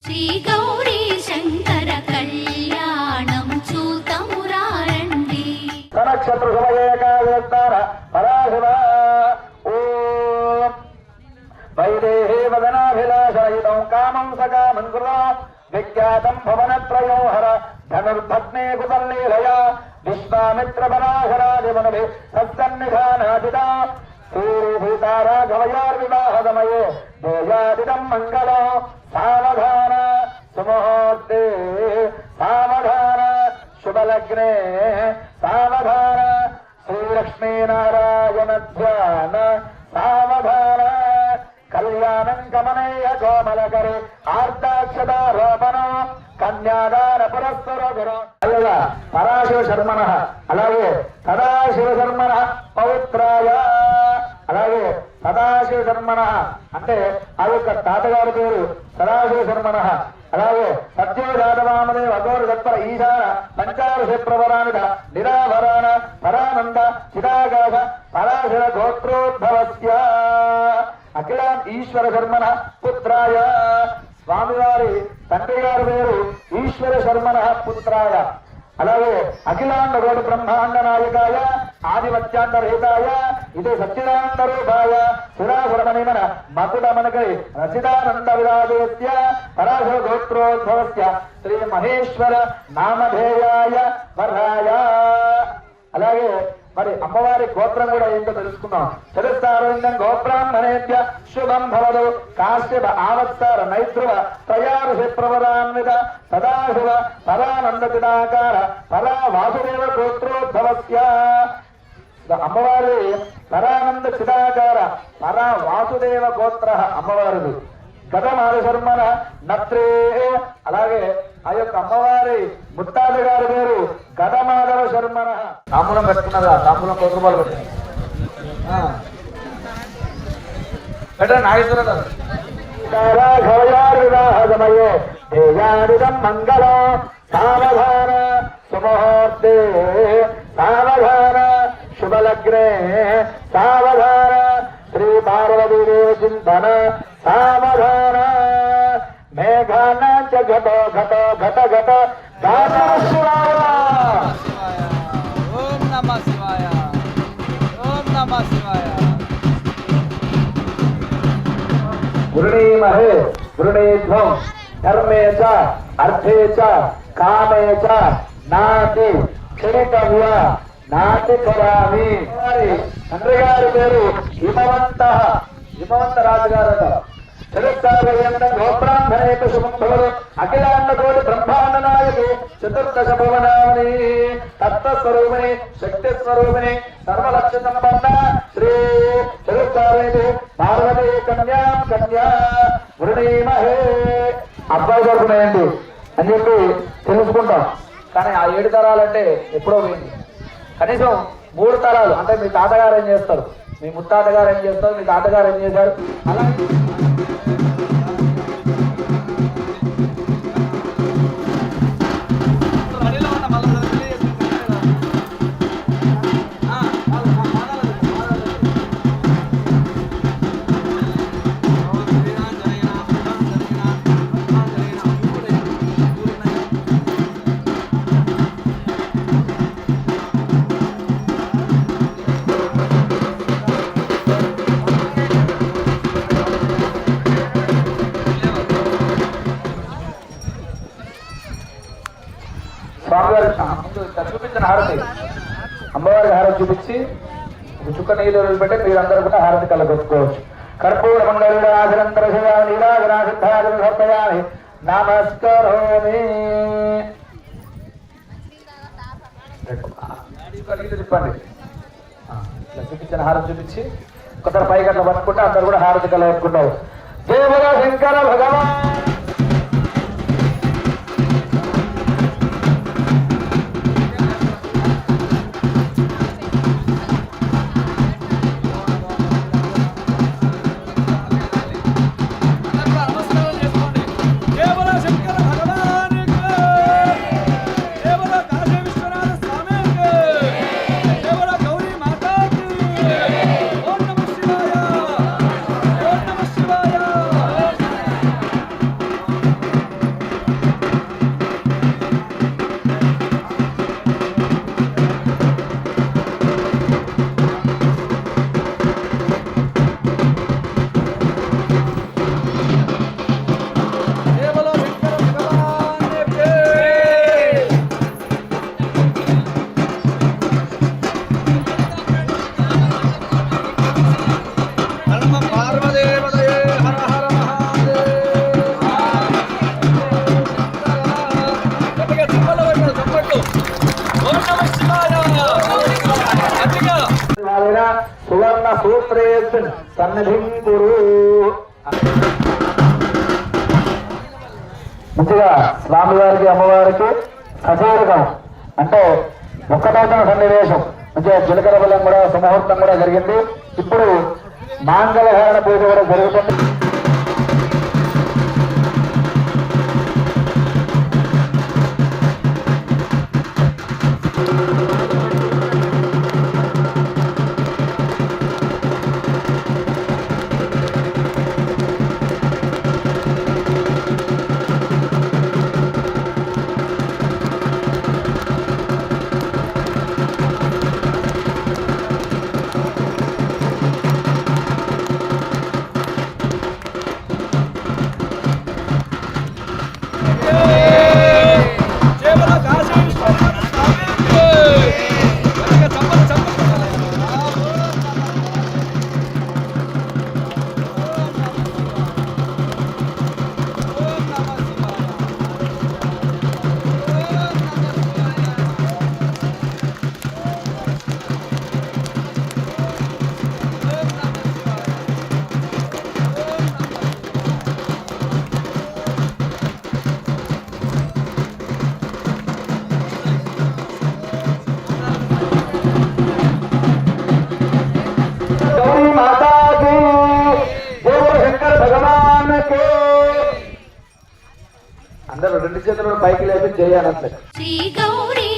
శ్రీ గౌరీ శంకర కళ్యాణం చూతమురారండి. నక్షత్ర సమయేకాగ్రస్తార పరాశివ ఓం వైదేహే వదనాభిలాషాయితం కామం సకామం కృతో విఖ్యాతం భవనత్రయో హర ధనుర్భగ్నే కుతల్లీలయా విశ్వామిత్ర పరాశరాదిమనుభి సత్సన్నిధానాదిత సూర్యభూతారాఘవయోర్వివాహదమయే దేయాదిదం మంగళం సావధాన సుముహూర్తే సావధాన శుభలగ్నే సావధాన శ్రీలక్ష్మీనారాయణ ధ్యాన సావధాన కళ్యాణం గమనేయ కోమలకరి ఆర్దాక్షదారోపణ కన్యాదాన పురస్సర గురు అలాగా పరాశివ శర్మణ అలాగే సదాశివ శర్మణ పవిత్రాయ అలాగే సదాశివ శర్మణ అంటే ఆ యొక్క తాతగారి పేరు సదాశివ శర్మణ అలాగే సత్యోజాతవామదేవ అగౌరు దత్త ఈశాన పంచాదశ ప్రవరానిధ నిరాభరాణ పరానంద చిదాకాశ పరాశర గోత్రోద్భవస్య అఖిల ఈశ్వర శర్మణ పుత్రాయ స్వామివారి తండ్రి గారి పేరు ఈశ్వర శర్మణ పుత్రాయ అలాగే అఖిలాండ కోటి బ్రహ్మాండ నాయకాయ ఆదివత్యాంతరహితాయ ఇది సచ్చిదానంద రూపాయ సురాసురమణిమన మకుట మనకై రచిదానంద విరాజస్య పరాశర గోత్రోద్భవస్య శ్రీ మహేశ్వర నామధేయాయ వరాయ అలాగే మరి అమ్మవారి గోత్రం కూడా ఏంటో తెలుసుకున్నాం. చతుస్తారోండం గోబ్రాహ్మణేభ్య శుభం భవదు కాశ్యప ఆవత్సర నైత్రువ తయారుషి ప్రవరాన్విత సదాశివ పరానంద చిదాకార పరా వాసుదేవ గోత్రోద్భవస్య అమ్మవారి పరానంద చిదాకార పరా వాసుదేవ గోత్ర అమ్మవారిది గతమాల శర్మన నత్రే అలాగే ఆ యొక్క అమ్మవారి ముత్తాత గారి పేరు గతమాధవ శర్మన. తాంబూలం పెట్టుకున్నారా? తాంబూలం ₹100 పెట్టండి. పెట్టండి నాగేశ్వరరాఘవయార్వివాహమయే దేయానిదం మంగళం సావధాన సుముహూర్తే సావధాన శుభలగ్నే సావధాన శ్రీ పార్వతీదేవ చింతన సావధాన మేఘానాంచ ఘటో ఘటో ఘట ఘట శివాయ ఓం నమః శివాయ ఓం నమః శివాయ. వృణీమహే వృణీధ్వం ధర్మే చ అర్థే చ కామే చ నాతి క్షణితవ్య నాతి కరామి. తండ్రి గారి పేరు హిమవంత రాజు గారు. గోబ్రాహ్మణేక శుభం భవదు అఖిలాండ కోటి బ్రహ్మాండ నాయకి చతుర్దశ భువనామని తత్వస్వరూపిణి శక్తి స్వరూపిణి సర్వలక్ష సంపన్న శ్రీ చతుర్దారేది పార్వతీ కన్యా కన్యా వృణీమహే. అబ్బాయి తరపునేయండి అని చెప్పి తెలుసుకుంటాం. కానీ ఆ 7 తరాలంటే ఎప్పుడో పోయింది. కనీసం 3 తరాలు అంటే మీ తాతగారు ఏం చేస్తారు, మీ ముత్తాతగారు ఏం చేస్తారు, మీ తాతగారు ఏం చేశారు, అలా స్వామివారి చూపించిన హారతి అమ్మవారికి హారతి చూపించి చుక్క నీళ్ళు పెట్టి మీరందరూ కూడా హారతి కలగొట్టుకోవచ్చు. కర్పూర మండలి నమస్కరోమి. చెప్పండి చూపించిన హారతి చూపించి కొందరు పైకి అట్లా పట్టుకుంటే అందరు కూడా హారతి కలగొట్టుకుంటారు. దేవుడ శంకర భగవాన్ సూత్రేస్మిన్ సన్నిధిం కురు. మంచిగా స్వామివారికి అమ్మవారికి సజీవకం అంటే ఒక్కటోటన సన్నివేశం మంచిగా జీలకర్ర బలం కూడా సుముహూర్తం కూడా జరిగింది. ఇప్పుడు మాంగళహారణ పూజ కూడా జరుగుతుంది. అందరూ రెండు చేతులను పైకి లేపి చేయాలంటే శ్రీ గౌరీ